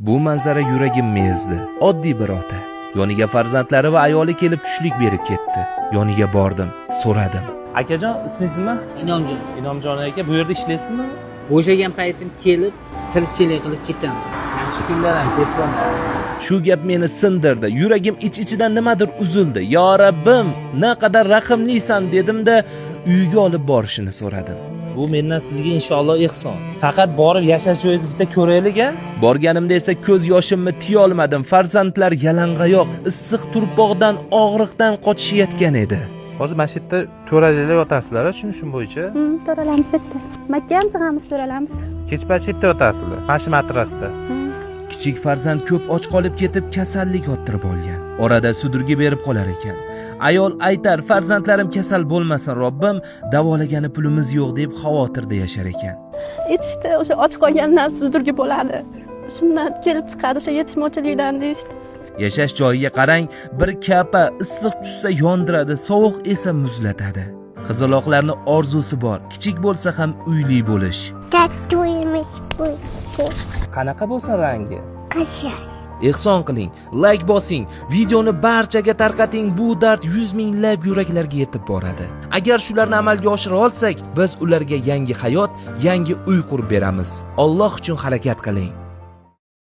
Bu manzara yuragimni ezdi. Oddiy bir ota. Yoniga farzandlari va ayoli kelib tushlik berib ketdi. Yoniga bordim, so'radim. Akajon, ismingiz nima? Inomjon. Inomjon aka, bu yerda ishlaysizmi? Bo'shagan paytim kelib, tirikchilik qilib ketaman. Yaxshi kunlar ham ko'p bo'ladi. Shu gap meni sindirdi. Yuragim ich-ichidan nimadir uzildi. "Yo Rabbim, naqadar rahimlisan" dedim-da, uyga olib borishini so'radim. Bu mendan sizga inshaalloh ehson. Faqat borib yashash joyingizni bitta ko'raylik-a. Borganimda esa ko'z yoshimni tiya olmadim. Farzandlar yalang'oyoq, issiq turpoqdan, og'riqdan qochishayotgan edi. Hozir mana shu yerda to'raliklar yotasizlar, tushunishim bo'yicha. To'ralamiz yerda. Makka ham sig'amiz to'ralamiz. Kech payt yerda yotasizlar, mana shu matrasda. Kichik farzand ko'p och qolib ketib kasallik orttirib olgan. Orada sudurgi berib qolar ekan. Ayol aytar, farzandlarim kasal bo'lmasin Robbim, davolagani pulimiz yo'q deb xavotirda yashar ekan. Yetishdi, o'sha och qolgandan sudurgi bo'ladi. Shundan kelib chiqadi o'sha yetishmovchilikdan deyishdi. Yashash joyiga qarang, bir kapa issiq tushsa yondiradi, sovuq esa muzlatadi. Qizaloqlarning orzusi bor, kichik bo'lsa ham uyli bo'lish. Tatuyimiz bo'lsin. Qanaqa bo'lsin rangi? Qizil. Ehson qiling, like bosing, videoni barchaga tarqating, bu dard 100 minglab yuraklarga yetib boradi. Agar shularni amalga oshira olsak, biz ularga yangi hayot, yangi uy qurib beramiz. Alloh uchun harakat qiling.